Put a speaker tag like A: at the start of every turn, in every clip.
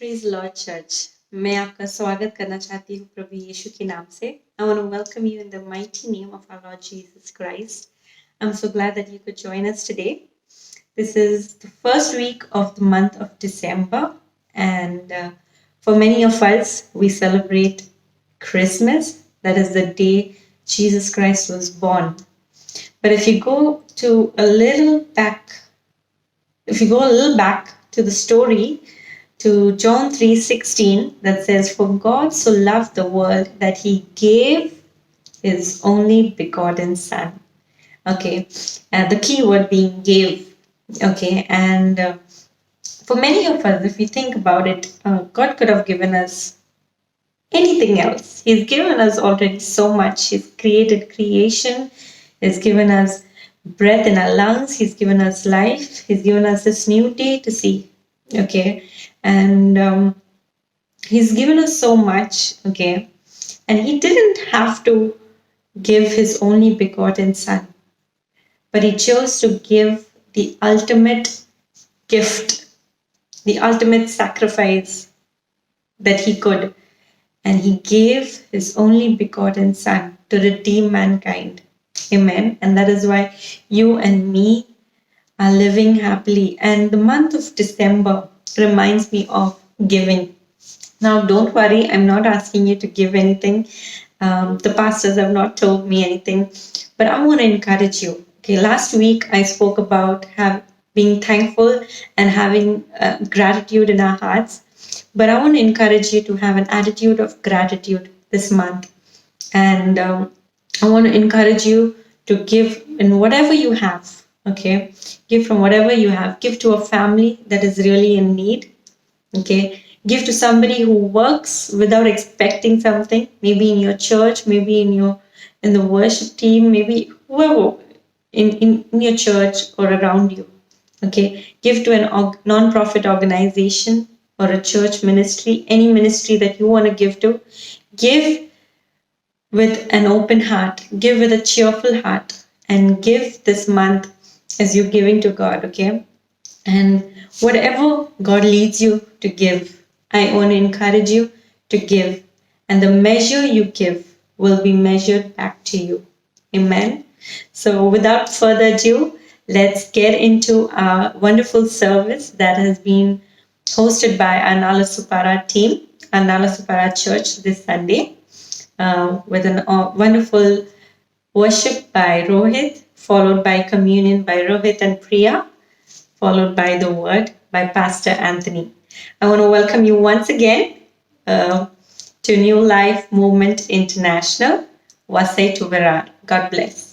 A: Praise Lord church. मैं आपका स्वागत करना चाहती हूँ प्रभु यीशु के नाम से। I want to welcome you in the mighty name of our Lord Jesus Christ. I'm so glad that you could join us today. This is the first week of the month of December, and for many of us, we celebrate Christmas. That is the day Jesus Christ was born. But if you go a little back to the story, to John 3:16, that says, "For God so loved the world that he gave his only begotten Son." Okay, the key word being gave. Okay, and for many of us, if we think about it, God could have given us anything else. He's given us already so much. He's created creation. He's given us breath in our lungs. He's given us life. He's given us this new day to see. Okay. And he's given us so much. Okay. And he didn't have to give his only begotten Son, but he chose to give the ultimate gift, the ultimate sacrifice that he could. And he gave his only begotten Son to redeem mankind. Amen. And that is why you and me are living happily. And the month of December reminds me of giving. Now, don't worry, I'm not asking you to give anything. The pastors have not told me anything, but I want to encourage you. Okay, last week I spoke about being thankful and having gratitude in our hearts. But I want to encourage you to have an attitude of gratitude this month. And I want to encourage you to give in whatever you have. Okay. Give from whatever you have. Give to a family that is really in need. Okay. Give to somebody who works without expecting something. Maybe in your church, maybe in the worship team, maybe whoever in your church or around you. Okay. Give to a non-profit organization or a church ministry, any ministry that you want to give to. Give with an open heart, give with a cheerful heart, and give this month as you're giving to God, okay? And whatever God leads you to give, I want to encourage you to give. And the measure you give will be measured back to you. Amen. So without further ado, let's get into our wonderful service that has been hosted by our Nala Supara team, our Nala Supara Church this Sunday, with a wonderful worship by Rohit, followed by communion by Rohit and Priya, followed by the word by Pastor Anthony. I want to welcome you once again to New Life Movement International, Wasai Tuverar. God bless.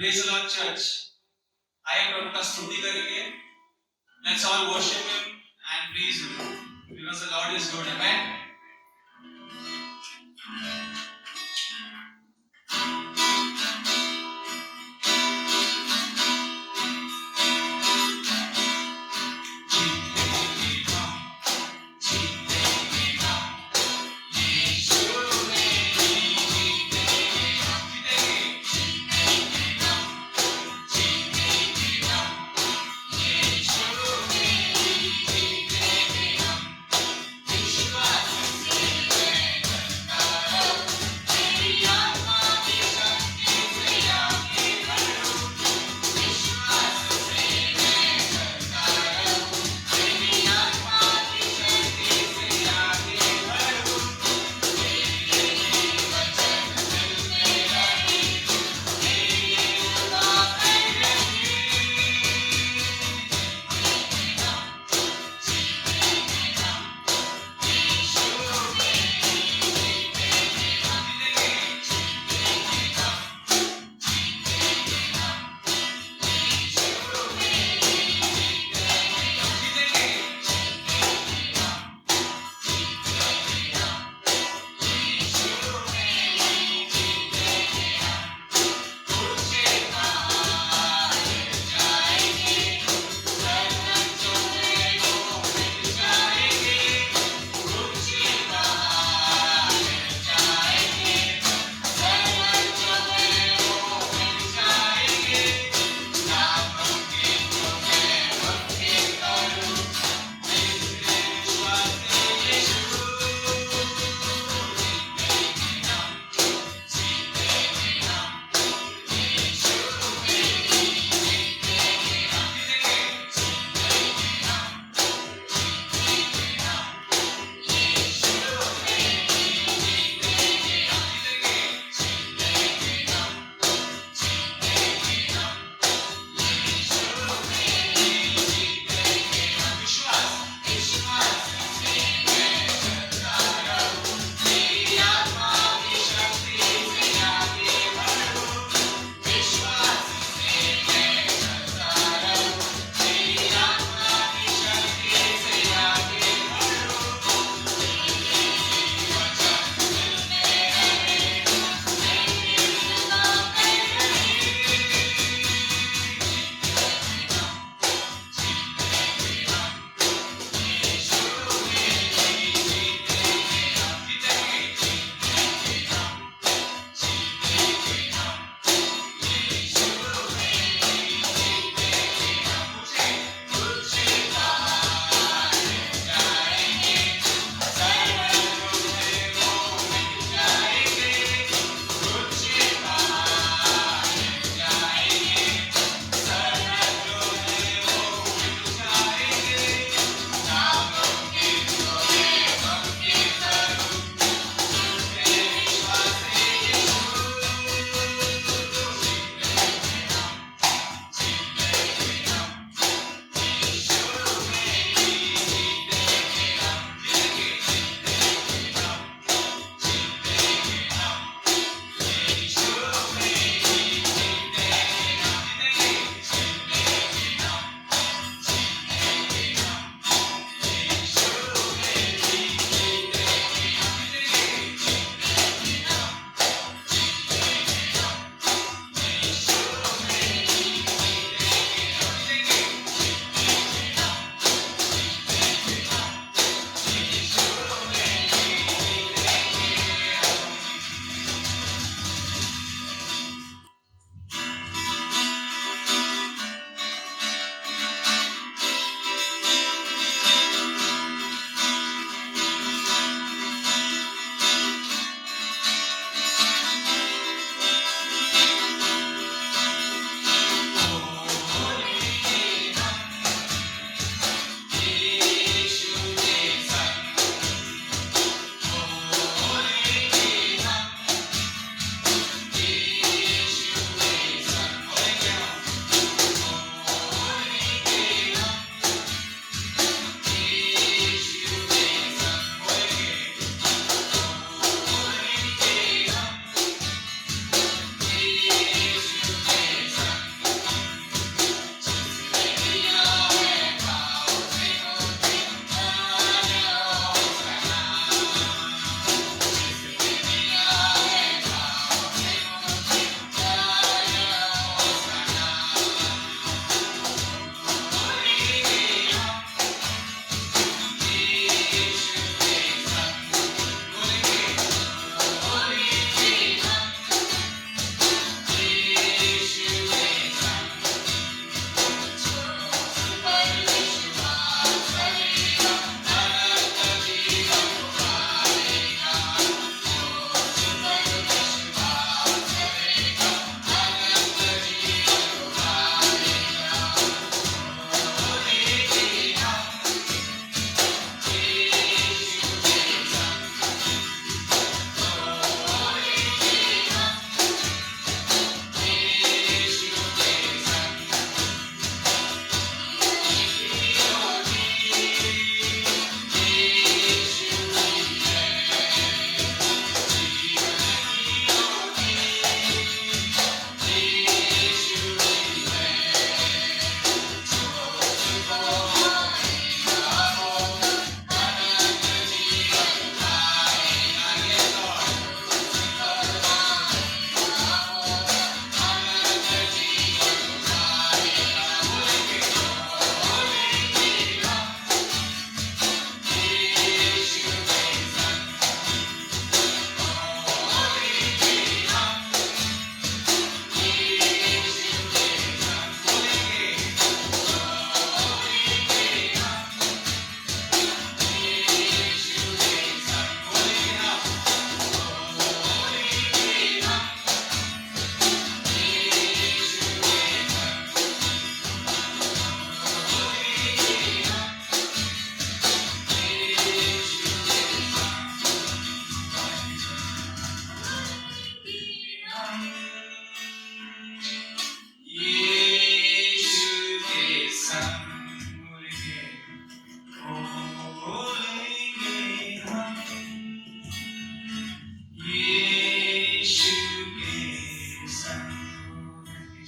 B: Praise the Lord, church. आइए प्रभु का स्तुति करेंगे. Let's all worship Him and praise Him because the Lord is good. Amen.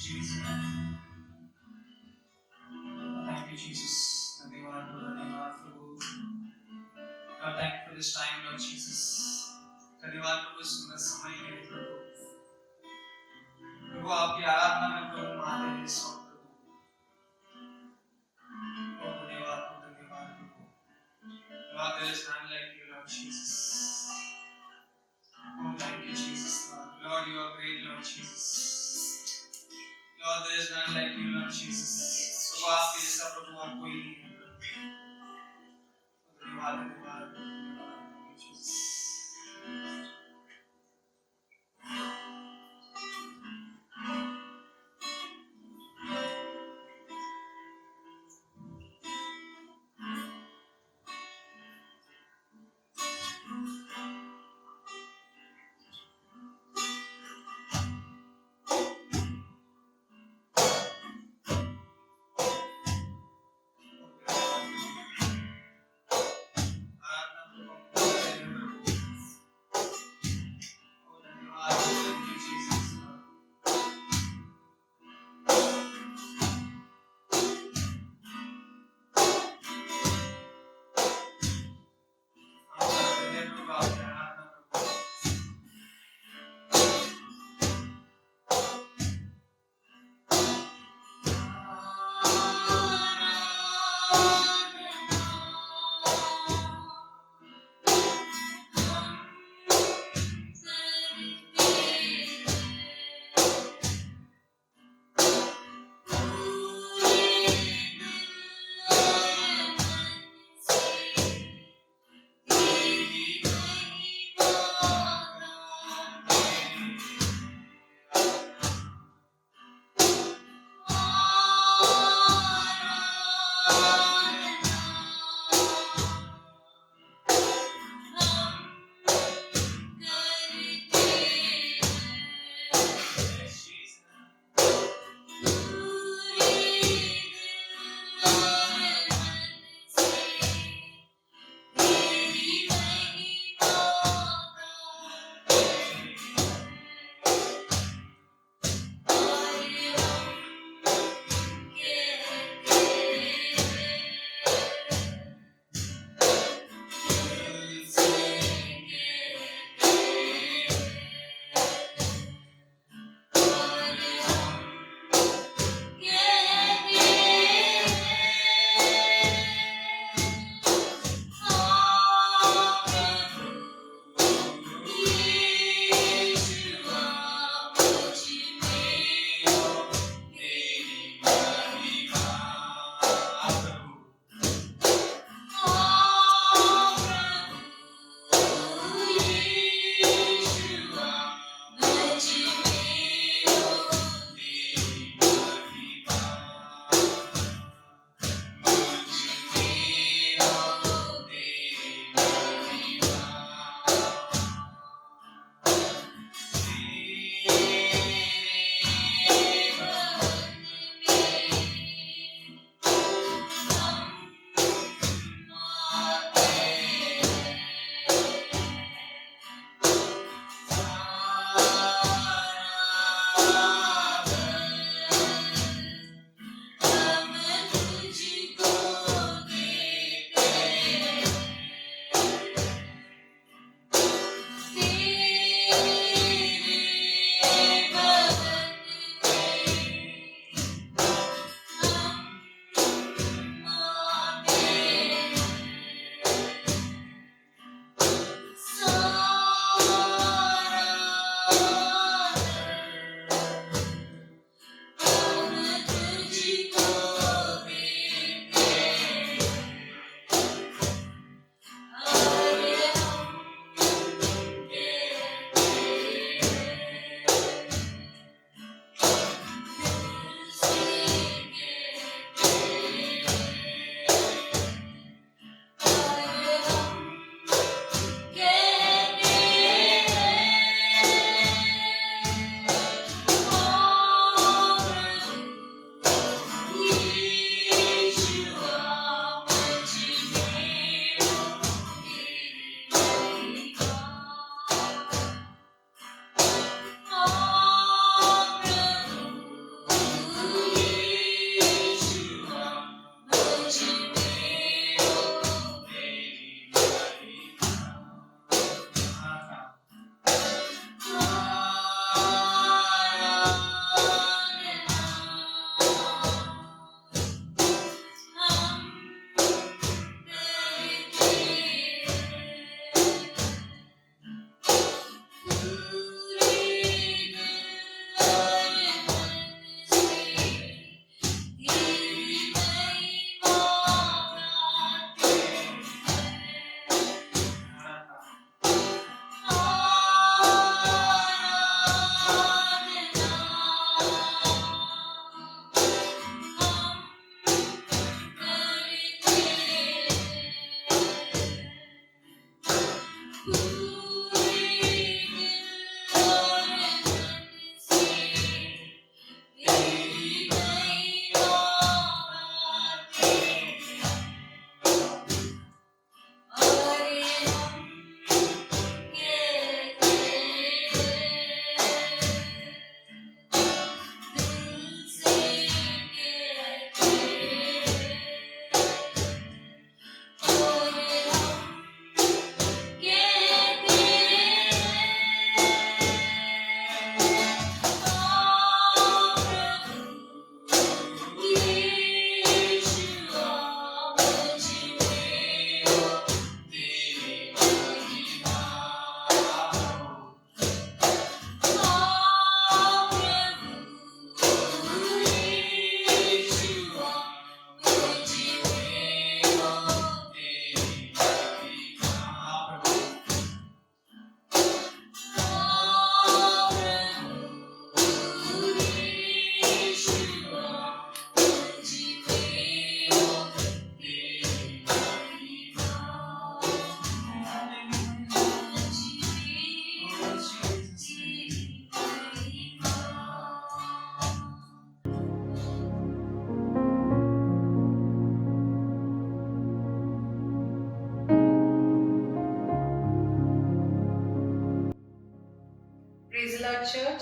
B: Jesus. Thank you, Jesus. धन्यवाद प्रभु। God, thank you for this time, Lord Jesus. धन्यवाद प्रभु इस सुंदर समय के लिए प्रभु। प्रभु आपकी आराधना में प्रभु माते हैं इस वक्त प्रभु। बहुत धन्यवाद प्रभु। Lord, there is none like you, Lord Jesus. Oh, thank you, Jesus, Lord. Lord, you are great, Lord Jesus. Lord, there is none like you, Lord Jesus. प्रभु आपके जैसा प्रभु और कोई नहीं है। धन्यवाद धन्यवाद Jesus.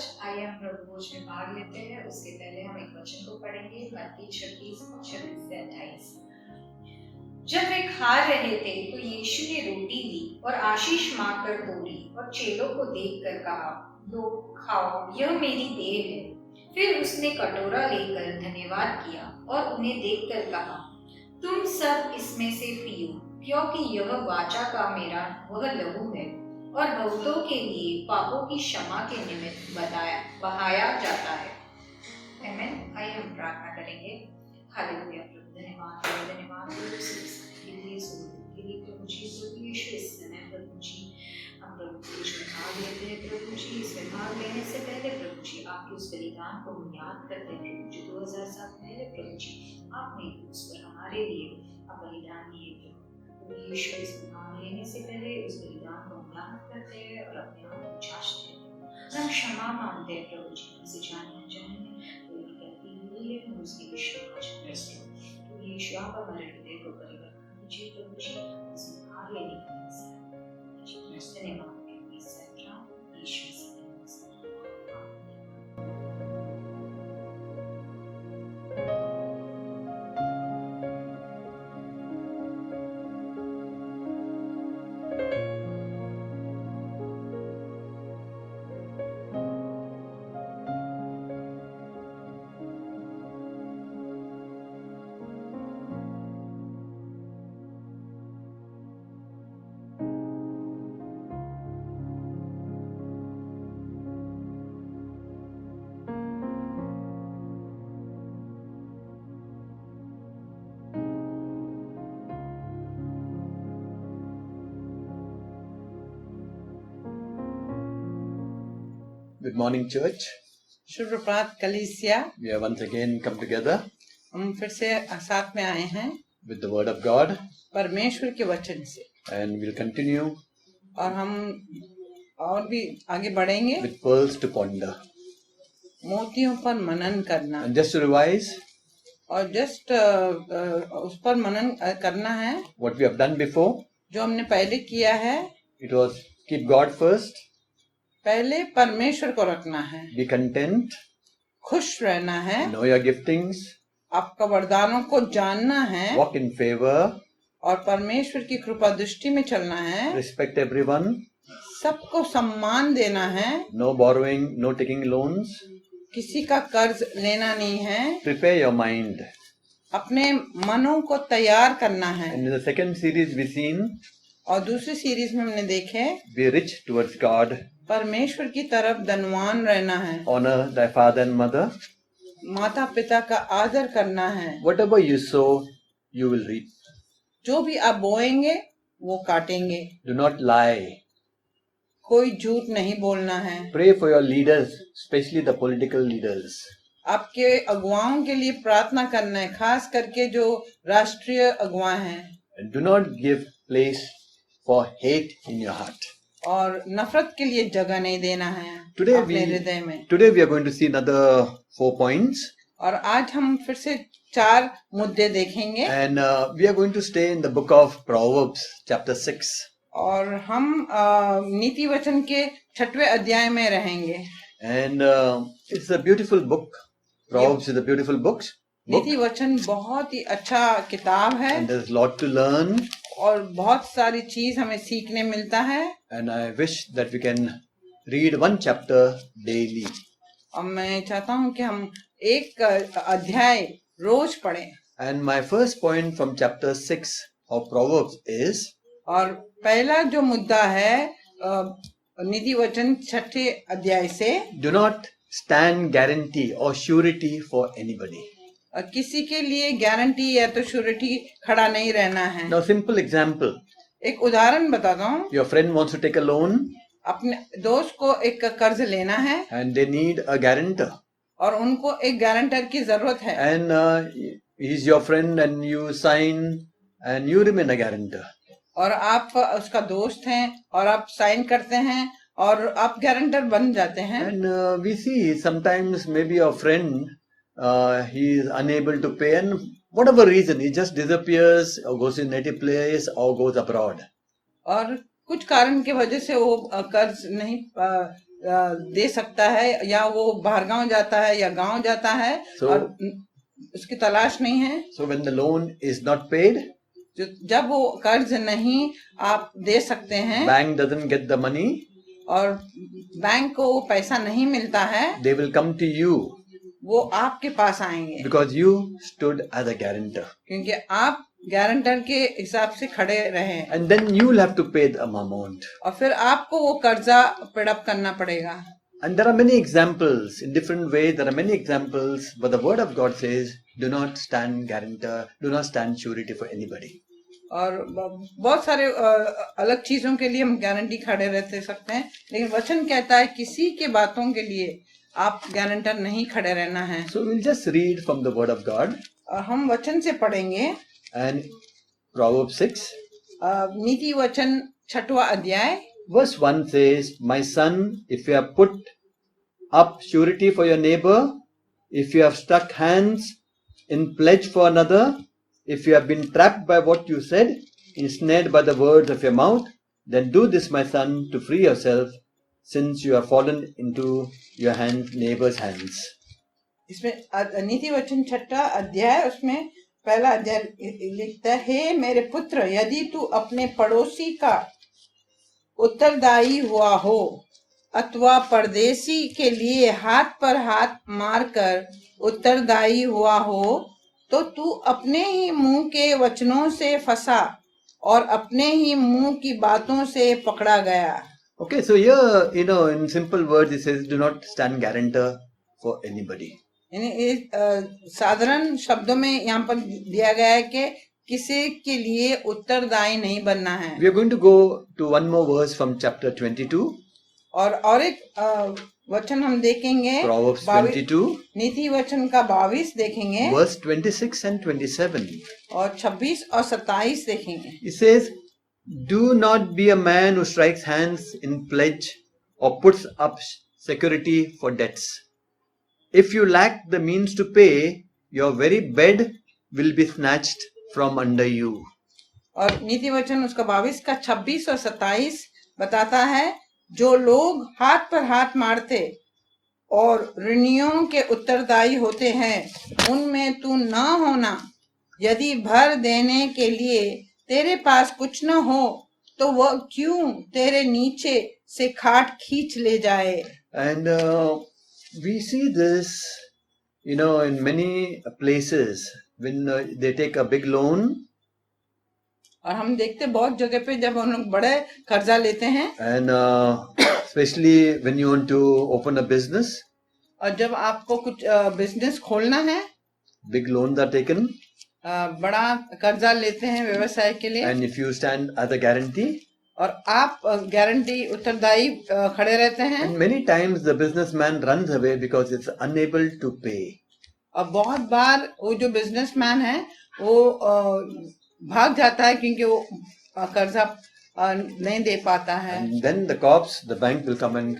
C: चर्च, आइए हम प्रभु भोज में भाग लेते हैं। उसके पहले हम एक वचन को पढ़ेंगे, मत्ती 26:26 से 28। जब वे खा रहे थे तो यीशु ने रोटी ली और आशीष मांगकर तोड़ी और चेलों को देखकर कहा, लो खाओ, यह मेरी देह है। फिर उसने कटोरा लेकर धन्यवाद किया और उन्हें देखकर कहा, तुम सब इसमें से पियो, क्योंकि यह वाचा का मेरा वह लहू है और बहुतों के लिए पापों की क्षमा के निमित्त बहाया जाता है। आमीन। आइए हम प्रार्थना करेंगे। हालेलुया। प्रभु धन्यवाद के लिए प्रभु जी, प्रभु यीशु इस समय प्रभु जी हम प्रभु जी इसमें भाग लेते हैं। प्रभु जी इसमें भाग लेने से पहले प्रभु जी आपके उस बलिदान को हम याद करते हैं। प्रभु जी 2000 साल पहले प्रभु जी आपने उस पर हमारे लिए बलिदान दिए। प्रभु यीशु इसमें भाग लेने से पहले उस बलिदान को हम याद करते हैं और अपने आप को जांचते हैं। हम क्षमा मांगते हैं प्रभु जी, हमसे जाने अनजाने कोई गलती हुई है, हम उसके लिए क्षमा चाहते हैं। प्रभु यीशु आप हमारे हृदय को परिवर्तन कीजिए। प्रभु जी इसमें भाग लेने के लिए धन्यवाद यीशु से।
D: Good morning, church.
E: शुभ प्रभात कलीसिया।
D: We have once again come together
E: हम फिर से साथ में आए हैं
D: with the Word of God,
E: परमेश्वर के वचन से,
D: and we'll continue
E: और हम और भी आगे बढ़ेंगे
D: with pearls to ponder.
E: मोतियों पर मनन करना।
D: And just to revise
E: और जस्ट उस पर मनन करना है
D: what we have done before,
E: जो हमने पहले किया है।
D: it was keep God first,
E: पहले परमेश्वर को रखना है,
D: be content,
E: खुश रहना है,
D: know your giftings,
E: आपका वरदानों को जानना है,
D: walk in favor,
E: और परमेश्वर की कृपा दृष्टि में चलना है,
D: respect everyone,
E: सबको सम्मान देना है,
D: no borrowing, no taking loans,
E: किसी का कर्ज लेना नहीं है,
D: prepare your mind.
E: अपने मनों को तैयार करना है।
D: And in the second series we've seen,
E: और दूसरी सीरीज में हमने देखे
D: be rich towards God,
E: परमेश्वर की तरफ धनवान रहना है,
D: honor thy father and mother,
E: माता पिता का आदर करना है।
D: whatever you sow, you will reap.
E: जो भी आप बोएंगे वो काटेंगे।
D: Do not lie.
E: कोई झूठ नहीं बोलना है।
D: Pray for your leaders, especially the political leaders.
E: आपके अगुवाओं के लिए प्रार्थना करना है, खास करके जो राष्ट्रीय अगुवा हैं।
D: And do not give place for hate in your heart.
E: और नफरत के लिए जगह नहीं देना है
D: Today
E: अपने हृदय में।
D: we are going to see another 4 points,
E: और आज हम फिर से 4 मुद्दे देखेंगे,
D: and we are going to stay in the book of Proverbs, chapter 6.
E: और हम नीति वचन के 6वें अध्याय में रहेंगे।
D: And it's a beautiful book. Proverbs is a beautiful book,
E: नीति वचन बहुत ही अच्छा किताब है,
D: and there's a lot to learn.
E: और बहुत सारी चीज हमें सीखने मिलता है।
D: And I wish that we can read one chapter daily.
E: और मैं चाहता हूँ कि हम एक अध्याय रोज पढ़ें।
D: And my first point from chapter 6 of Proverbs is,
E: और पहला जो मुद्दा है नीति वचन 6 अध्याय से,
D: do not stand guarantee or surety for anybody.
E: किसी के लिए गारंटी या तो श्योरिटी खड़ा नहीं रहना है।
D: Now, simple example.
E: एक उदाहरण बताता हूँ।
D: Your friend wants to take a loan
E: अपने दोस्त को एक कर्ज लेना है
D: and they need a guarantor.
E: और उनको एक गारंटर की जरूरत है।
D: And he's your friend and you sign and you remain a guarantor.
E: और आप उसका दोस्त हैं और आप साइन करते हैं और आप गारंटर बन जाते हैं।
D: And we see sometimes maybe a friend, he is unable to pay, and whatever reason, he just disappears or goes to native place or goes abroad.
E: और कुछ कारण की वजह से वो कर्ज नहीं दे सकता है, या वो बाहर गांव जाता है या गांव जाता है
D: So-
E: और उसकी तलाश नहीं है।
D: So when the loan is not paid,
E: जब वो कर्ज नहीं आप दे सकते हैं
D: bank doesn't get the money,
E: और बैंक को वो पैसा नहीं मिलता है,
D: they will come to you
E: वो आपके पास आएंगे,
D: because you stood as a guarantor.
E: क्योंकि आप गारंटर के हिसाब से खड़े रहे,
D: And then you will have to pay the amount.
E: और फिर आपको वो कर्जा पेडअप करना पड़ेगा।
D: And there are many examples in different ways. There are many examples, but the word of God says, do not stand guarantor, do not stand surety for anybody.
E: और बहुत सारे अलग चीजों के लिए हम गारंटी खड़े रहते सकते हैं, लेकिन वचन कहता है किसी के बातों के लिए आप गारंटर नहीं खड़े रहना है।
D: So we'll just read from the word of God.
E: हम वचन से पढ़ेंगे
D: And Proverbs 6,
E: नीति वचन 6वां अध्याय
D: verse 1 says, my son, if you have put up surety for your neighbor, if you have stuck hands in pledge for another, if you have been trapped by what you said, ensnared by the words of your mouth, then do this, my son, to free yourself, since you have fallen into your neighbor's hands.
E: इसमें नीति वचन 6वां अध्याय, उसमें पहला अध्याय लिखता है, हे मेरे पुत्र, यदि तू अपने पड़ोसी का उत्तरदायी हुआ हो अथवा परदेशी के लिए हाथ पर हाथ मारकर उत्तरदायी हुआ हो, तो तू अपने ही मुंह के वचनों से फंसा और अपने ही मुंह की बातों से पकड़ा गया।
D: Okay, so here, in simple words, it says, do not stand guarantor for anybody.
E: यानी साधारण शब्दों में यहाँ पर दिया गया है कि किसी के लिए उत्तरदायी नहीं बनना है।
D: We are going to go to one more verse from chapter 22,
E: और एक वचन हम देखेंगे,
D: Proverbs 22,
E: नीति वचन का 22 देखेंगे,
D: verse 26 and 27.
E: और 26 और 27 देखेंगे।
D: It says, do not be a man who strikes hands in pledge or puts up security for debts. If you lack the means to pay, your very bed will be snatched from under you.
E: और नीति वचन उसका 22 का 26 और 27 बताता है, जो लोग हाथ पर हाथ मारते और ऋणियों के उत्तरदायी होते हैं, उनमें तू न होना। यदि भर देने के लिए तेरे पास कुछ न हो, तो वह क्यों तेरे नीचे से खाट खींच ले जाए।
D: And we see this, in many places when they take a big loan.
E: और हम देखते बहुत जगह पे जब हम लोग बड़े कर्जा लेते हैं,
D: And especially when you want to open a business,
E: और जब आपको कुछ बिजनेस खोलना है,
D: big loans are taken.
E: बड़ा कर्जा लेते हैं व्यवसाय के लिए,
D: And if you stand as a guarantee,
E: और आप गारंटी उत्तरदायी खड़े रहते हैं,
D: and many times the businessman runs away because it's unable to pay.
E: और बहुत बार वो जो बिजनेसमैन है वो भाग जाता है क्योंकि वो कर्जा नहीं दे पाता है।
D: And then the cops, the bank will come and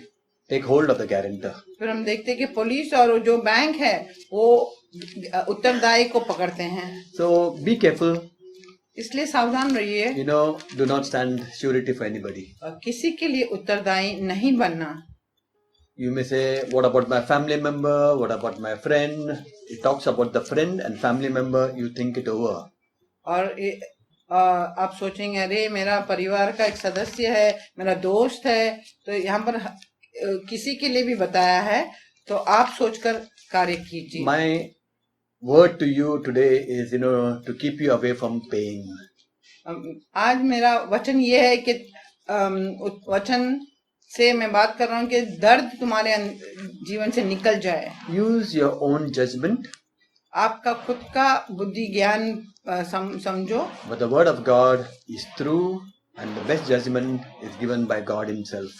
D: take hold of the guarantor.
E: फिर हम देखते हैं कि पुलिस और जो बैंक है वो उत्तरदायी को पकड़ते हैं।
D: So be careful.
E: इसलिए सावधान रहिए,
D: Do not stand surety for anybody.
E: और किसी के लिए उत्तरदायी नहीं बनना।
D: You may say, what about my family member? What about my friend? It talks about the friend and family member. You think it over.
E: और आप सोचेंगे, अरे मेरा परिवार का एक सदस्य है, मेरा दोस्त है, तो यहाँ पर किसी के लिए भी बताया है, तो आप सोचकर कार्य कीजिए।
D: My word to you today is, to keep you away from paying.
E: आज मेरा वचन ये है कि वचन से मैं बात कर रहा हूँ कि दर्द तुम्हारे जीवन से निकल जाए।
D: Use your own judgment.
E: आपका खुद का बुद्धि ज्ञान समझो।
D: But the word of God is true, and the best judgment is given by God Himself.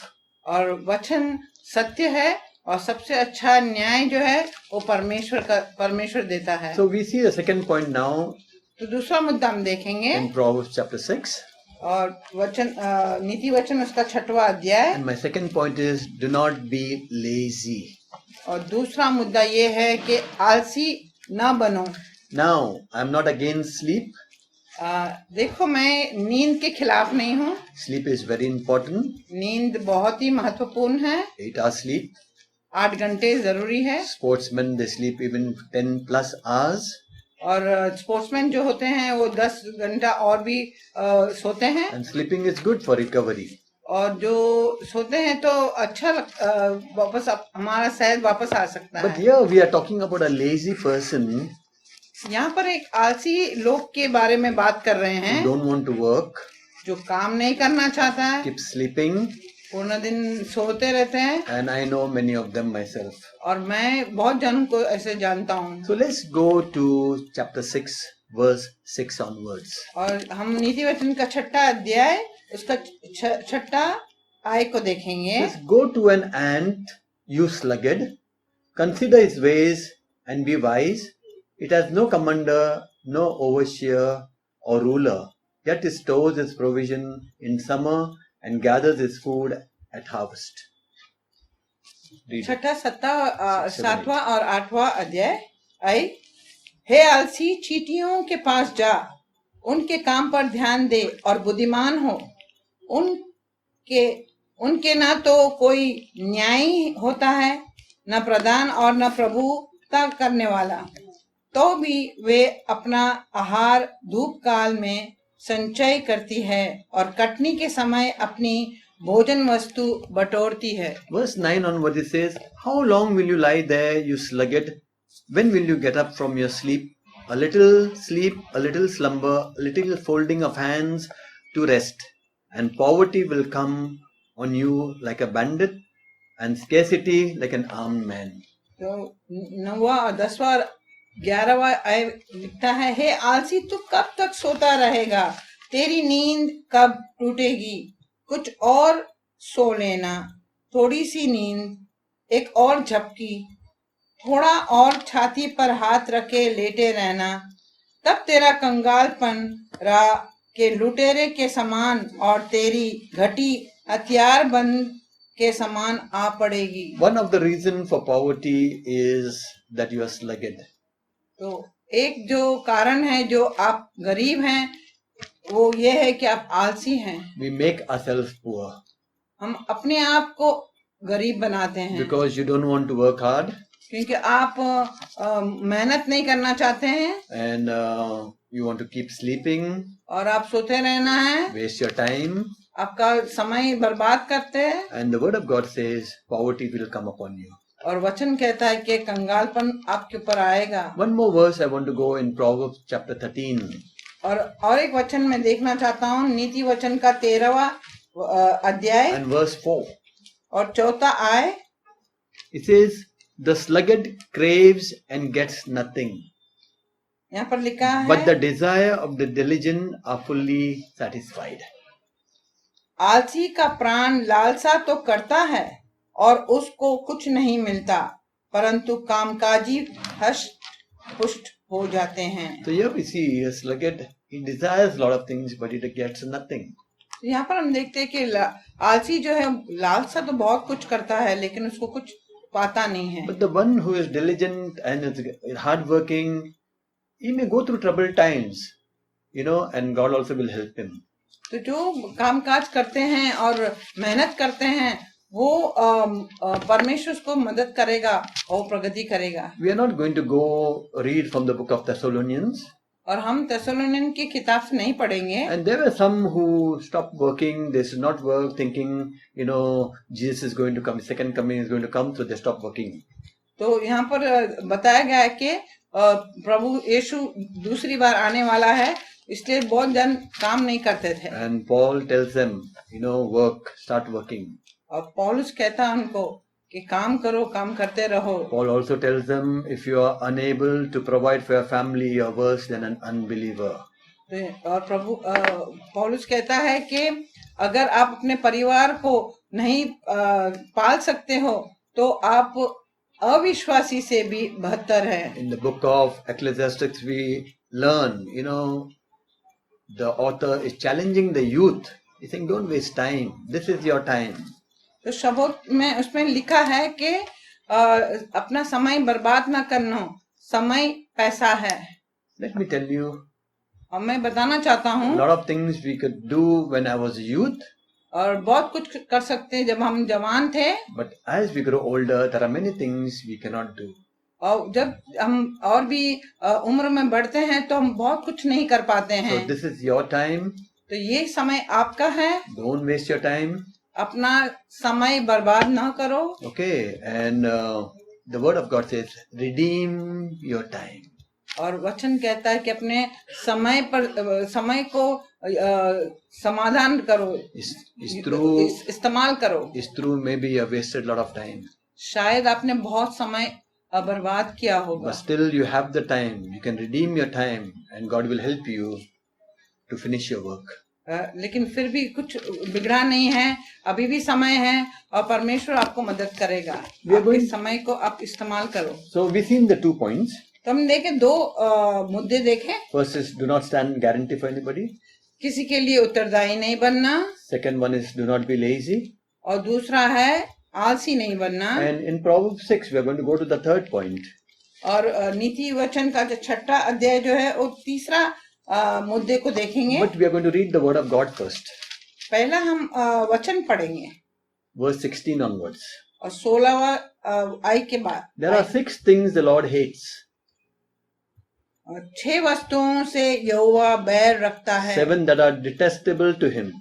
E: और वचन सत्य है, और सबसे अच्छा न्याय जो है वो परमेश्वर देता है।
D: So we see the second point now
E: तो दूसरा मुद्दा हम देखेंगे,
D: in Proverbs chapter 6.
E: और वचन नीति वचन उसका 6वां अध्याय।
D: And my second point is, do not be lazy.
E: और दूसरा मुद्दा ये है कि आलसी ना बनो।
D: Now, I am not against sleep.
E: देखो, मैं नींद के खिलाफ नहीं हूँ।
D: Sleep is very important.
E: नींद बहुत ही महत्वपूर्ण है।
D: 8 hours sleep.
E: 8 घंटे जरूरी है।
D: Sportsmen, they sleep even 10 plus hours.
E: और स्पोर्ट्समैन जो होते हैं वो 10 घंटा और भी सोते हैं।
D: And sleeping is good for recovery.
E: और जो सोते हैं तो अच्छा वापस हमारा सेहत वापस आ सकता
D: But
E: है।
D: here we are talking about a lazy person
E: यहाँ पर एक आलसी लोग के बारे में बात कर रहे
D: who
E: हैं,
D: don't want to work,
E: जो काम नहीं करना चाहता है,
D: keep sleeping,
E: पूर्ण दिन सोते रहते हैं।
D: and I know many of them myself.
E: और मैं बहुत जनों को ऐसे जानता हूँ।
D: So let's go to chapter 6, verse 6 onwards.
E: और हम नीति वचन का 6वां अध्याय उसका 6वां आय को देखेंगे।
D: Let's go to an ant, you sluggard, consider his ways and be wise. It has no commander, no overseer or ruler, yet it stores its provision in summer and gathers its food at harvest. Read it.
E: 6वां, 7वां,
D: 6, 7,
E: 7वां और 8वां अध्याय। आई, हे आलसी, चींटियों के पास जा, उनके काम पर ध्यान दे और बुद्धिमान हो। उनके ना तो कोई न्यायी होता है, न प्रधान और न प्रभुता करने वाला, तो भी वे अपना आहार धूप काल में संचय करती है और कटनी के समय अपनी भोजन वस्तु बटोरती है।
D: Verse 9 onwards it says, how long will you lie there, you sluggard? When will you get up from your sleep? A little sleep, a little slumber, a little folding of hands to rest, and poverty will come on you like a bandit, and scarcity like an armed man.
E: तो 9वां और 10वां 11वां आय लिखता है, हे आलसी, तू कब तक सोता रहेगा? तेरी नींद कब टूटेगी? कुछ और सो लेना, थोड़ी सी नींद, एक और झपकी, थोड़ा और छाती पर हाथ रखे लेटे रहना, तब तेरा कंगालपन रा के लुटेरे के समान और तेरी घटी हथियार बंद के समान आ पड़ेगी।
D: One of the reasons for poverty is that you are sluggard.
E: तो एक जो कारण है जो आप गरीब हैं वो ये है कि आप आलसी हैं।
D: We make ourselves poor
E: हम अपने आप को गरीब बनाते हैं
D: because you don't want to work hard
E: क्योंकि आप मेहनत नहीं करना चाहते हैं
D: and you want to keep sleeping,
E: और आप सोते रहना है,
D: waste your time,
E: आपका समय बर्बाद करते हैं।
D: and the word of God says poverty will come upon you.
E: और वचन कहता है कि कंगालपन आपके ऊपर आएगा।
D: One more verse I want to go in Proverbs chapter 13.
E: और एक वचन मैं देखना चाहता हूँ, नीति वचन का 13वां अध्याय
D: And verse 4.
E: और 4वां आय।
D: It says, the sluggard craves and gets nothing,
E: यहाँ पर लिखा है,
D: but the desire of the diligent are fully satisfied.
E: आलसी का प्राण लालसा तो करता है और उसको कुछ नहीं मिलता, परंतु कामकाजी हष्ट पुष्ट हो जाते हैं।
D: So here we see a sluggard, he desires a lot of things, but he gets nothing.
E: यहाँ पर हम देखते हैं कि आलसी जो है लालसा तो बहुत कुछ करता है लेकिन उसको कुछ पाता नहीं है।
D: But the one who is diligent and is hardworking, he may go through troubled times, and God also will help him.
E: तो जो कामकाज करते हैं और मेहनत करते हैं वो परमेश्वर उसको मदद करेगा और प्रगति करेगा।
D: We are not going to go read from the book of Thessalonians.
E: और हम थेसलोनियन की किताब से नहीं पढ़ेंगे।
D: And there were some who stopped working, they should not work, thinking, Jesus is going to come, second coming is going to come, so they stopped working.
E: तो यहाँ पर बताया गया है कि प्रभु यीशु दूसरी बार आने वाला है, इसलिए बहुत जन काम नहीं करते थे।
D: And Paul tells them, work, start working.
E: और पौलुस कहता है उनको कि काम करो, काम करते रहो।
D: Paul also tells them, if you are unable to provide for your family, you are worse than an unbeliever.
E: और पौलुस कहता है कि अगर आप अपने परिवार को नहीं पाल सकते हो तो आप अविश्वासी से भी बदतर है।
D: In the book of Ecclesiastes we learn, the author is challenging the youth. He's saying, don't waste time. This is your time.
E: तो शबोत में उसमें लिखा है कि अपना समय बर्बाद ना करना, समय पैसा है।
D: Let me tell you,
E: और मैं बताना चाहता
D: A
E: हूँ,
D: lot of things we could do when I was a youth,
E: और बहुत कुछ कर सकते हैं जब हम जवान थे,
D: but as we grow older, there are many things we cannot do.
E: और जब हम और भी उम्र में बढ़ते हैं तो हम बहुत कुछ नहीं कर पाते
D: So
E: हैं।
D: this is your time.
E: तो ये समय आपका है,
D: Don't waste your time.
E: अपना समय बर्बाद ना करो।
D: Okay, and the word of God says, redeem your time.
E: और वचन कहता है कि अपने समय को समाधान करो, इस्तेमाल करो।
D: Is through maybe you have wasted a lot of time,
E: शायद आपने बहुत समय बर्बाद किया होगा,
D: but still you have the time. You can redeem your time, and God will help you to finish your work.
E: लेकिन फिर भी कुछ बिगड़ा नहीं है, अभी भी समय है और परमेश्वर आपको मदद करेगा। आपके समय को आप इस्तेमाल करो।
D: So we've seen the 2 points.
E: तो हम देखे दो मुद्दे देखे।
D: First is do not stand guarantee for anybody.
E: किसी के लिए उत्तरदायी नहीं बनना,
D: Second one is do not be lazy.
E: और दूसरा है आलसी नहीं बनना।
D: And in Proverbs 6, we are going to go to the third point.
E: और नीति वचन का जो 6वां अध्याय जो है वो तीसरा मुद्दे को देखेंगे।
D: But we are going to read the word of God first.
E: पहला हम वचन पढ़ेंगे
D: Verse 16 onwards.
E: और 16वां आई के बाद
D: There are 6 things the Lord hates.
E: 6 वस्तुओं से यहोवा बैर रखता है,
D: 7 that are detestable to him.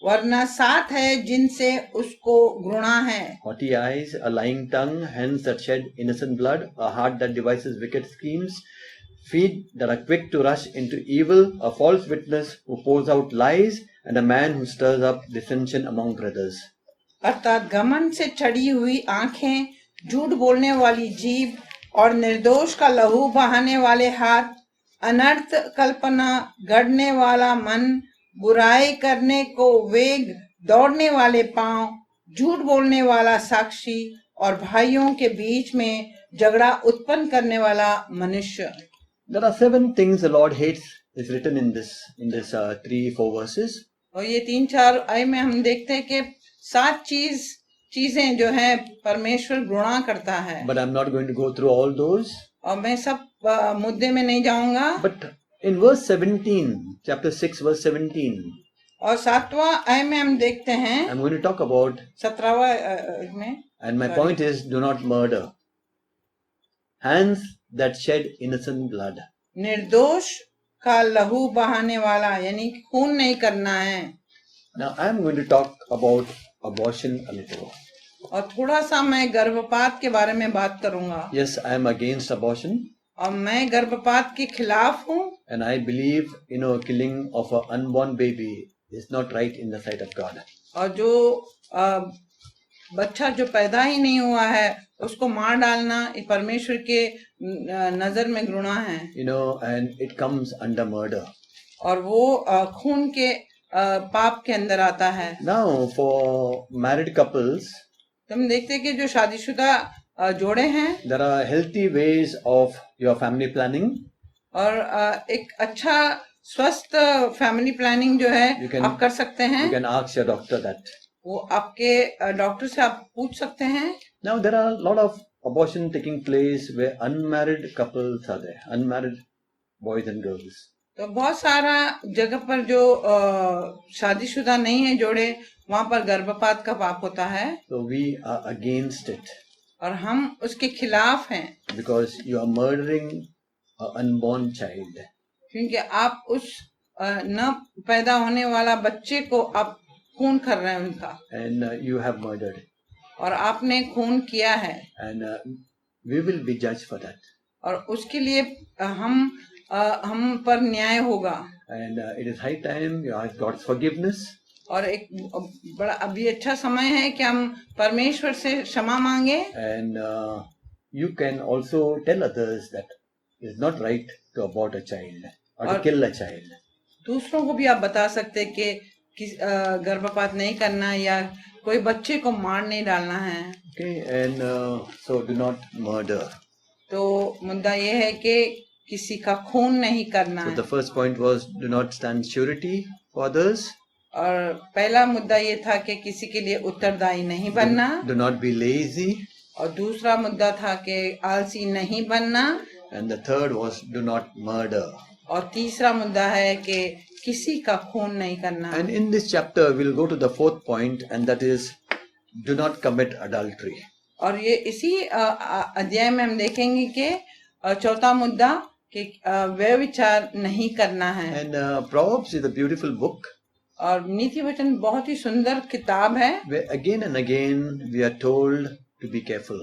E: वरना 7 है जिनसे उसको घृणा है।
D: Haughty eyes, a lying tongue, hands that shed innocent blood, a heart that devises wicked schemes, feet that are quick to rush into evil, a false witness who pours out lies, and a man who stirs up dissension among brothers.
E: अर्थात घमंड से चढ़ी हुई आंखें, झूठ बोलने वाली जीभ और निर्दोष का लहू बहाने वाले हाथ, अनर्थ कल्पना गढ़ने वाला मन, बुराई करने को वेग दौड़ने वाले पांव, झूठ बोलने वाला साक्षी और भाइयों के बीच में झगड़ा उत्पन्न करने वाला मनुष्य।
D: There are 7 things the Lord hates is written in this 3-4 verses.
E: और ये 3-4 आय में हम देखते हैं कि 7 चीजें जो है परमेश्वर घृणा करता है।
D: But I'm not going to go through all those.
E: और मैं सब मुद्दे में नहीं जाऊंगा।
D: But in verse 17, chapter 6, verse 17,
E: और 7वां आय में हम देखते हैं,
D: I'm going to talk about,
E: 17वां में,
D: and my point is, do not murder. Hands that shed innocent blood.
E: निर्दोष का लहू बहाने वाला, यानी खून नहीं करना है।
D: Now I am going to talk about abortion a little.
E: और थोड़ा सा मैं गर्भपात के बारे में बात करूंगा।
D: Yes, I am against abortion,
E: और मैं गर्भपात के खिलाफ हूँ,
D: and I believe, killing of an unborn baby is not right in the sight of God.
E: और जो बच्चा जो पैदा ही नहीं हुआ है उसको मार डालना ये परमेश्वर के नजर में घृणा है।
D: And it comes under murder.
E: और वो खून के पाप के अंदर आता है।
D: Now for married couples,
E: तुम देखते कि जो शादीशुदा जोड़े हैं,
D: there are healthy ways of your family planning.
E: और एक अच्छा स्वस्थ फैमिली प्लानिंग जो है आप कर सकते हैं।
D: You can ask your doctor that.
E: वो आपके डॉक्टर से आप पूछ सकते हैं।
D: Now there are a lot of abortion taking place where unmarried couples are there, unmarried boys and girls.
E: तो बहुत सारा जगह पर जो शादीशुदा नहीं है जोड़े, वहाँ पर गर्भपात का पाप होता है।
D: So we are against it.
E: और हम उसके खिलाफ हैं।
D: Because you are murdering an unborn child.
E: क्योंकि आप उस न पैदा होने वाला बच्चे को आप खून कर रहे हैं उनका।
D: And you have murdered.
E: और आपने खून किया है।
D: And we will be judged for that.
E: और उसके लिए हम पर न्याय होगा।
D: And it is high time you ask God's forgiveness.
E: और एक बड़ा अभी अच्छा समय है कि हम परमेश्वर से क्षमा मांगे।
D: And you can also tell others that it is not right to abort a child or to kill a child.
E: दूसरों को भी आप बता सकते कि गर्भपात नहीं करना या कोई बच्चे को मार नहीं डालना है।
D: Okay, and so do not murder.
E: तो मुद्दा ये है कि किसी का खून नहीं करना
D: So
E: है।
D: the first point was do not stand surety for others.
E: और पहला मुद्दा ये था कि किसी के लिए उत्तरदायी नहीं बनना।
D: Do not be lazy.
E: और दूसरा मुद्दा था कि आलसी नहीं बनना।
D: And the third was do not murder.
E: और तीसरा मुद्दा है कि किसी का खून नहीं करना।
D: And in this chapter, we'll go to the fourth point, and that is, do not commit adultery.
E: और ये इसी अध्याय में हम देखेंगे कि चौथा मुद्दा कि व्यभिचार नहीं करना है।
D: And Proverbs is a beautiful book,
E: और नीति वचन बहुत ही सुंदर किताब है,
D: where again and again we are told to be careful.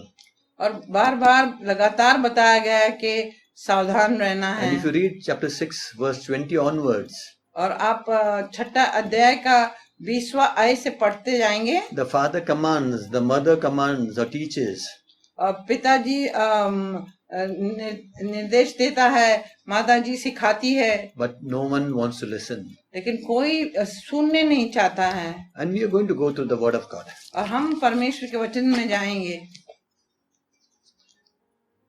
E: और बार बार लगातार बताया गया है कि सावधान रहना है।
D: And if you read chapter 6, verse 20 onwards,
E: और आप छठा अध्याय का 20वां आय से पढ़ते जाएंगे,
D: the father commands, the mother commands or teaches,
E: और पिताजी निर्देश देता है, माताजी सिखाती है,
D: but no one wants to listen.
E: लेकिन कोई सुनने नहीं चाहता है।
D: And we are going to go through the word of God.
E: और हम परमेश्वर के वचन में जाएंगे।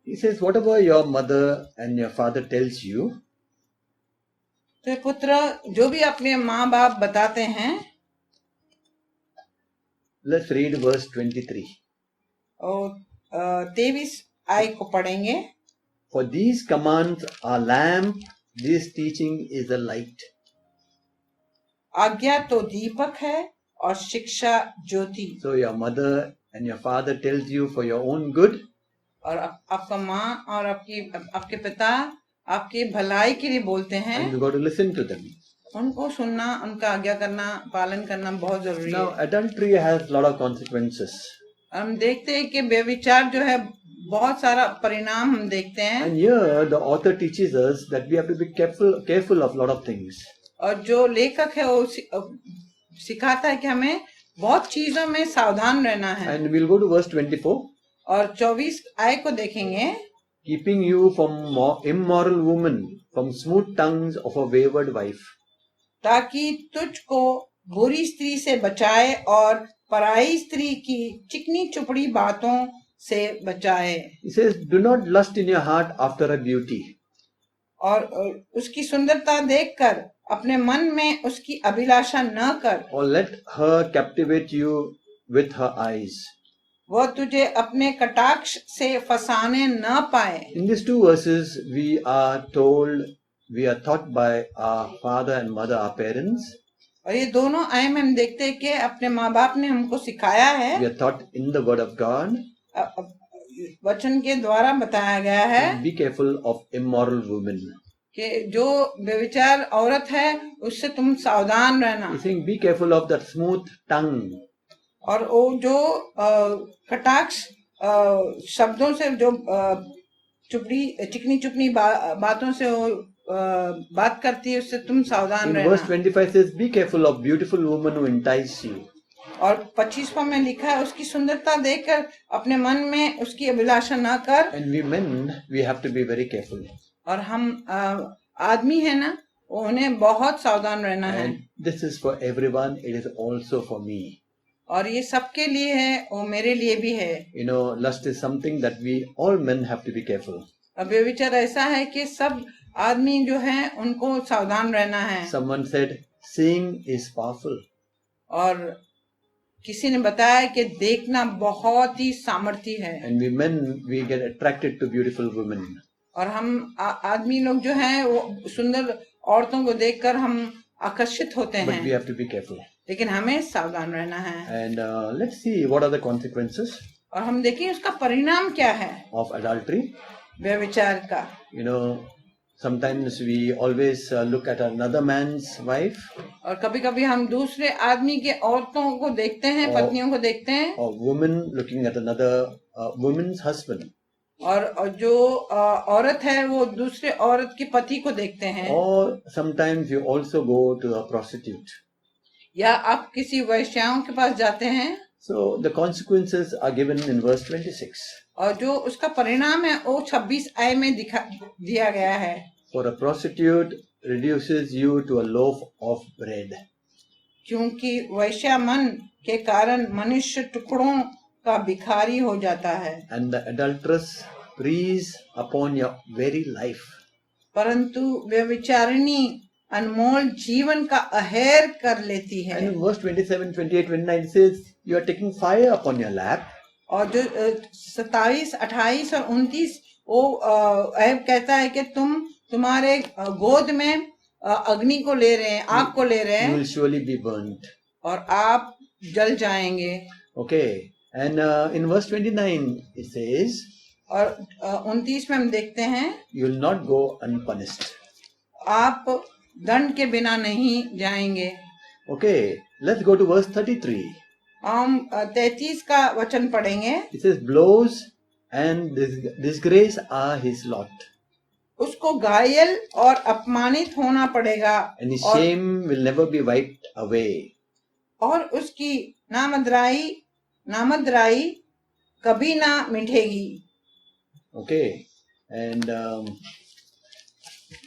D: He says, whatever your mother and your father tells you,
E: तो पुत्र जो भी अपने माँ बाप बताते हैं,
D: let's read verse 23.
E: और 23 आय को पढ़ेंगे।
D: For these commands are lamp, this teaching is a light.
E: आज्ञा तो दीपक है और शिक्षा ज्योति।
D: So your mother and your father tells you for your own good,
E: और आपका माँ और आपके पिता आपकी भलाई के लिए बोलते हैं,
D: and you got to listen to them.
E: उनको सुनना, उनका आज्ञा करना, पालन करना बहुत जरूरी
D: Now
E: है।
D: adultery has a lot of consequences,
E: हम देखते हैं कि व्यभिचार जो है बहुत सारा परिणाम हम देखते हैं।
D: and here the author teaches us that we have to be careful of a lot of things.
E: और जो लेखक है वो सिखाता है कि हमें बहुत चीजों में सावधान रहना है।
D: And we'll go to verse 24.
E: और 24 आय को देखेंगे,
D: Keeping you from immoral women, from smooth tongues of a wayward wife.
E: ताकि तुझको बुरी स्त्री से बचाए और पराई स्त्री की चिकनी चुपड़ी बातों से बचाए।
D: He says, do not lust in your heart after her beauty.
E: और उसकी सुंदरता देखकर अपने मन में उसकी अभिलाषा न कर,
D: Or let her captivate you with her eyes.
E: वह तुझे अपने कटाक्ष से फंसाने न पाए।
D: In these two verses, we are taught by our father and mother, our parents.
E: और ये दोनों आय में हम देखते हैं कि अपने माँ बाप ने हमको सिखाया
D: We
E: है,
D: are taught in the word of God.
E: वचन के द्वारा बताया गया है
D: Be careful of immoral women.
E: कि जो व्यभिचार औरत है उससे तुम सावधान रहना।
D: He's saying, be careful of that smooth tongue.
E: और वो जो कटाक्ष शब्दों से, जो चिकनी चुपनी बातों से वो बात करती है, उससे तुम सावधान
D: In verse
E: रहना।
D: 25 says, be careful of beautiful women who entice you.
E: और 25वां में लिखा है, उसकी सुंदरता देखकर अपने मन में उसकी अभिलाषा न कर।
D: And we men, we have to be very careful.
E: और हम आदमी है ना, उन्हें बहुत सावधान रहना है।
D: And this is for everyone. It is also for me.
E: और ये सबके लिए है, वो मेरे लिए भी है।
D: You know, lust is something that we all men have to be careful.
E: अब व्यभिचार ऐसा है कि सब आदमी जो है उनको सावधान रहना है।
D: Someone said, seeing is powerful.
E: और किसी ने बताया कि देखना बहुत ही सामर्थ्य है।
D: And we men, we get attracted to beautiful women.
E: और हम आदमी लोग जो हैं वो सुंदर औरतों को देखकर हम आकर्षित होते
D: But we
E: हैं,
D: have to be careful.
E: लेकिन हमें सावधान रहना है।
D: And let's see what are the consequences
E: और हम देखें उसका परिणाम क्या है
D: of adultery.
E: व्यभिचार का।
D: You know, sometimes we always look at another man's wife,
E: और कभी कभी हम दूसरे आदमी के औरतों को देखते हैं,
D: और-
E: पत्नियों को देखते हैं,
D: or woman looking at another woman's husband.
E: और जो औरत है वो दूसरे औरत के पति को देखते हैं।
D: Or sometimes you also go to a prostitute.
E: या आप किसी वैश्याओं के पास जाते हैं।
D: So the consequences are given in verse 26.
E: और जो उसका परिणाम है वो 26 आय में दिया गया है।
D: For a prostitute reduces you to a loaf of bread.
E: क्योंकि वैश्या मन के कारण मनुष्य टुकड़ों का भिखारी हो जाता है,
D: And the adulteress preys upon your very life.
E: परंतु व्यभिचारिणी अनमोल जीवन का अहेर कर लेती है।
D: And in verse 27, 28, 29 it says, you are taking fire upon your lap.
E: और जो 27, 28 और 29 वो कहता है कि तुम तुम्हारे गोद में अग्नि को ले रहे हैं, आग को ले रहे
D: You
E: हैं
D: will surely be burnt.
E: और आप जल जाएंगे।
D: Okay. And in verse 29 it says,
E: और 29 में हम देखते हैं,
D: you will not go unpunished.
E: आप दंड के बिना नहीं जाएंगे।
D: Okay. Let's go to verse 33.
E: हम 33 का वचन पढ़ेंगे।
D: It says, blows and disgrace are his lot,
E: उसको घायल और अपमानित होना पड़ेगा
D: and his
E: और
D: shame will never be wiped away.
E: और उसकी नामधराई कभी ना मिटेगी।
D: Okay. And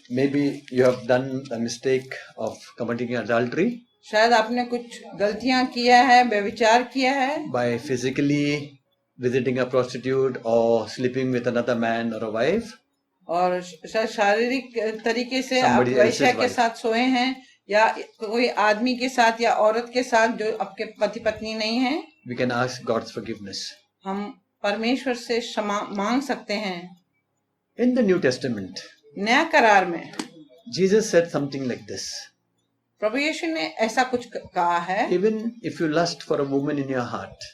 D: maybe you have done a mistake of committing adultery
E: शायद आपने कुछ गलतियां किया है, व्यभिचार किया है,
D: by physically visiting a prostitute or sleeping with another man or a wife.
E: और शायद शारीरिक तरीके से आप
D: Somebody else's
E: वैश्या के
D: wife.
E: साथ सोए हैं या कोई आदमी के साथ या औरत के साथ जो आपके पति पत्नी नहीं है।
D: We can ask God's forgiveness.
E: हम परमेश्वर से क्षमा मांग सकते हैं।
D: In the New Testament,
E: नया करार में
D: Jesus said something like this.
E: प्रभु यीशु ने ऐसा कुछ कहा है,
D: Even if you lust for a woman in your heart,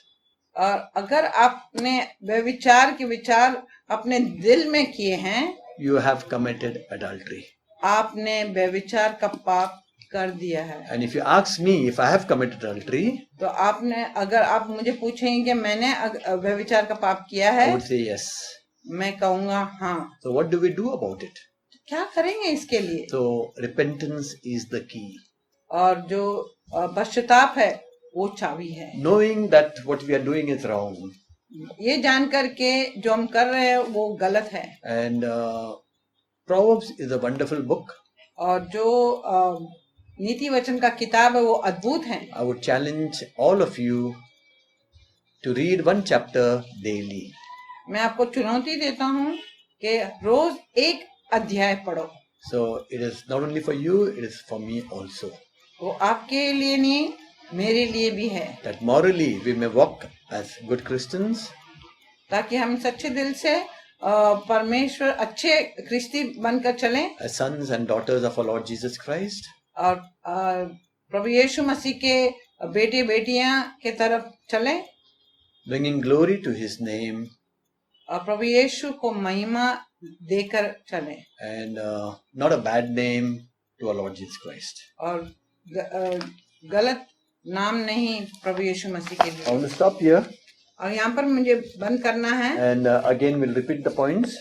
E: और अगर आपने व्यभिचार के विचार अपने दिल में किए हैं,
D: you have committed adultery.
E: आपने व्यभिचार का पाप कर दिया है।
D: And if you ask me if I have committed adultery,
E: तो आपने, अगर आप मुझे पूछेंगे कि मैंने व्यभिचार का पाप किया
D: I
E: है,
D: would say yes.
E: मैं कहूंगा हाँ।
D: So what do we do about it?
E: क्या करेंगे इसके लिए?
D: So repentance is the key.
E: और जो पश्चाताप है वो चाबी है।
D: Knowing that what we are doing is wrong,
E: ये जानकर के जो हम कर रहे हैं वो गलत है।
D: and Proverbs is a wonderful book.
E: और जो नीति वचन का किताब है वो अद्भुत है।
D: I would challenge all of you to read one chapter daily.
E: मैं आपको चुनौती देता हूँ कि रोज एक अध्याय पढ़ो।
D: So it is not only for you, it is for me also.
E: वो आपके लिए नहीं, मेरे लिए भी है,
D: That morally we may walk as good Christians,
E: ताकि हम सच्चे दिल से परमेश्वर अच्छे क्रिस्ती बनकर चलें
D: as sons and daughters of our Lord Jesus Christ,
E: और प्रभु यीशु मसीह के बेटे बेटियां के तरफ चलें
D: bringing glory to His name,
E: और प्रभु यीशु को महिमा देकर चलें
D: and not a bad name to our Lord Jesus Christ.
E: और गलत नाम नहीं प्रभु यीशु मसीह के
D: I
E: लिए।
D: want to stop here,
E: और यहाँ पर मुझे बंद करना है
D: and again we'll repeat the points.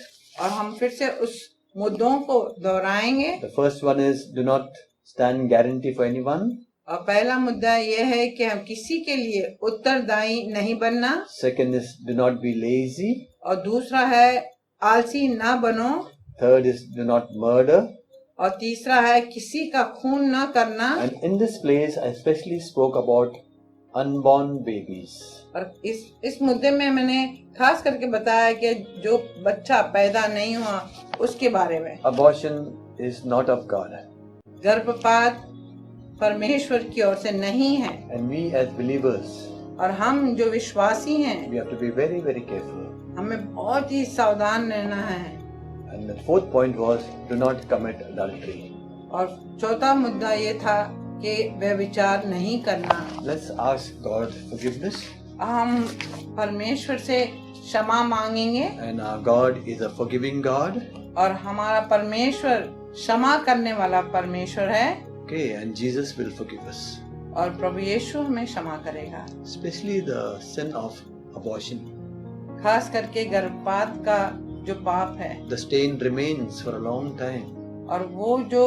E: और हम फिर से उस मुद्दों को दोहराएंगे।
D: The first one is, do not stand guarantee for anyone.
E: और पहला मुद्दा यह है कि हम किसी के लिए उत्तरदायी नहीं बनना।
D: Second is, do not be lazy.
E: और दूसरा है आलसी ना बनो।
D: Third is, do not murder.
E: और तीसरा है किसी का खून न करना।
D: And in this place, I especially spoke about unborn babies.
E: और इस मुद्दे में मैंने खास करके बताया कि जो बच्चा पैदा नहीं हुआ उसके बारे में।
D: Abortion is not of God.
E: गर्भपात परमेश्वर की ओर से नहीं है।
D: And we as believers,
E: और हम जो विश्वासी हैं
D: we have to be very, very careful.
E: हमें बहुत ही सावधान रहना है।
D: And the fourth point was, do not commit adultery.
E: और चौथा मुद्दा ये था कि व्यभिचार नहीं करना।
D: Let's ask God forgiveness.
E: हम परमेश्वर से क्षमा मांगेंगे
D: And our God is a forgiving God.
E: और हमारा परमेश्वर क्षमा करने वाला परमेश्वर है।
D: Okay, and Jesus will forgive us.
E: और प्रभु यीशु हमें क्षमा करेगा,
D: Especially the sin of abortion.
E: खास करके गर्भपात का जो पाप है।
D: The stain remains for a long time.
E: और वो जो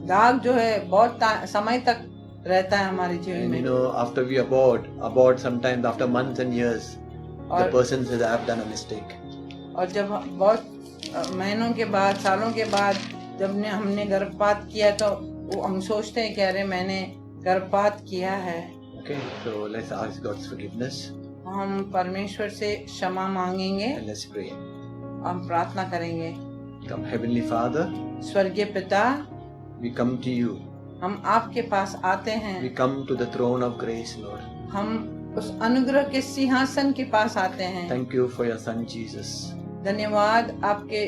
E: दाग जो है बहुत समय तक रहता है हमारे जीवन
D: And you
E: में।
D: know, after we abort sometimes after months and years, the
E: और
D: person says, I have done a mistake.
E: और जब बहुत महीनों के बाद, सालों के बाद जब हमने गर्भपात किया तो वो हम सोचते हैं कि अरे मैंने गर्भपात किया है।
D: Okay, so let's ask God's forgiveness
E: हम परमेश्वर से क्षमा मांगेंगे
D: and let's pray.
E: और हम प्रार्थना करेंगे।
D: Come, Heavenly Father,
E: स्वर्गीय पिता,
D: we come to you.
E: हम आपके पास आते
D: We
E: हैं।
D: come to the throne of grace, Lord.
E: हम उस अनुग्रह के सिंहासन के पास आते हैं।
D: Thank you for your Son Jesus.
E: धन्यवाद आपके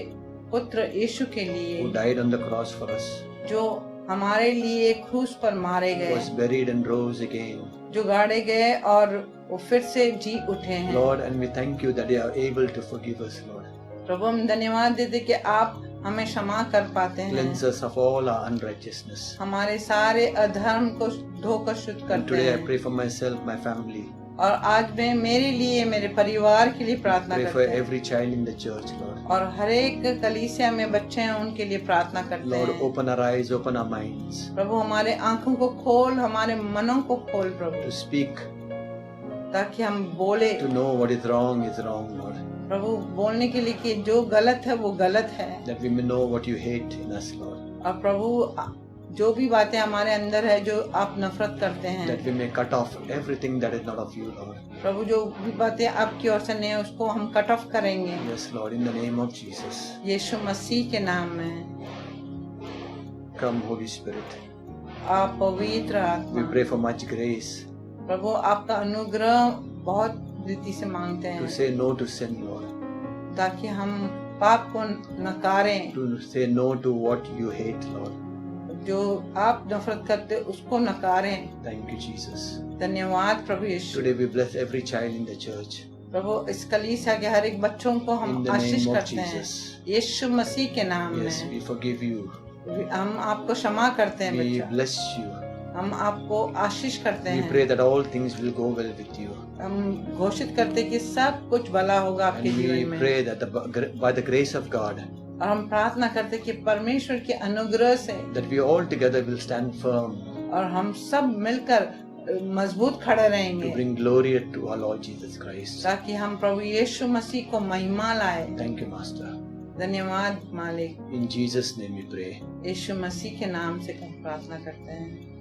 E: पुत्र यीशु के
D: who
E: लिए
D: died on the cross for us,
E: जो हमारे लिए क्रूस पर मारे
D: was
E: गए,
D: buried and rose again.
E: जो गाड़े गए और वो फिर से जी उठे हैं।
D: Lord, and we thank you that you are able to forgive us, Lord.
E: प्रभु हम धन्यवाद देते कि आप हमें क्षमा कर पाते हैं,
D: Cleanse us of all our unrighteousness.
E: हमारे सारे अधर्म को धोकर शुद्ध
D: And
E: करते
D: today I
E: हैं।
D: pray for myself, my family.
E: और आज मैं मेरे लिए, मेरे परिवार के लिए प्रार्थना
D: Pray for
E: करते हैं,
D: every child in the church, Lord.
E: और हर एक कलीसिया में बच्चे हैं उनके लिए प्रार्थना करते
D: Lord,
E: हैं।
D: open our eyes, open our minds
E: प्रभु हमारे आंखों को खोल, हमारे मनों को खोल प्रभु,
D: to speak,
E: ताकि हम बोले
D: to know what is wrong, Lord.
E: प्रभु, बोलने के लिए कि जो गलत है वो गलत है,
D: That we may know what you hate in us, Lord.
E: और प्रभु जो भी बातें हमारे अंदर है जो आप नफरत करते हैं,
D: That we may cut off everything that is not of you, Lord.
E: प्रभु जो भी बातें आपकी ओर से नहीं है उसको हम कट ऑफ करेंगे
D: Yes, Lord, in the name of Jesus.
E: यीशु मसीह के नाम में।
D: Come, Holy Spirit.
E: आप पवित्र
D: We
E: आत्मा,
D: pray for much grace
E: प्रभु आपका अनुग्रह बहुत रीति से मांगते
D: to
E: हैं,
D: say no to sin, Lord.
E: ताकि हम पाप को नकारें,
D: To say no to what you hate, Lord.
E: जो आप नफरत करते उसको नकारें।
D: Thank you, Jesus.
E: धन्यवाद प्रभु यीशु।
D: Today we bless every child in the church.
E: प्रभु इस कलीसिया के हर एक बच्चों को
D: In
E: हम
D: the
E: आशीष
D: name of
E: करते हैं
D: Jesus.
E: यीशु मसीह के नाम
D: Yes,
E: में।
D: we forgive you.
E: हम आपको क्षमा करते हैं
D: We
E: बच्चा,
D: bless you.
E: हम आपको आशीष करते
D: We
E: हैं।
D: pray that all things will go well with you.
E: हम घोषित करते हैं कि सब कुछ भला होगा आपके
D: And
E: जीवन
D: we
E: में,
D: pray that by the grace of God,
E: और हम प्रार्थना करते हैं कि परमेश्वर के अनुग्रह से,
D: that we all together will stand firm
E: और हम सब मिलकर मजबूत खड़े
D: to
E: रहेंगे,
D: bring glory to our Lord Jesus Christ.
E: ताकि हम प्रभु यीशु मसीह को महिमा लाए।
D: Thank you, Master.
E: धन्यवाद मालिक,
D: In Jesus' name we pray.
E: यीशु मसीह के नाम से हम प्रार्थना करते हैं।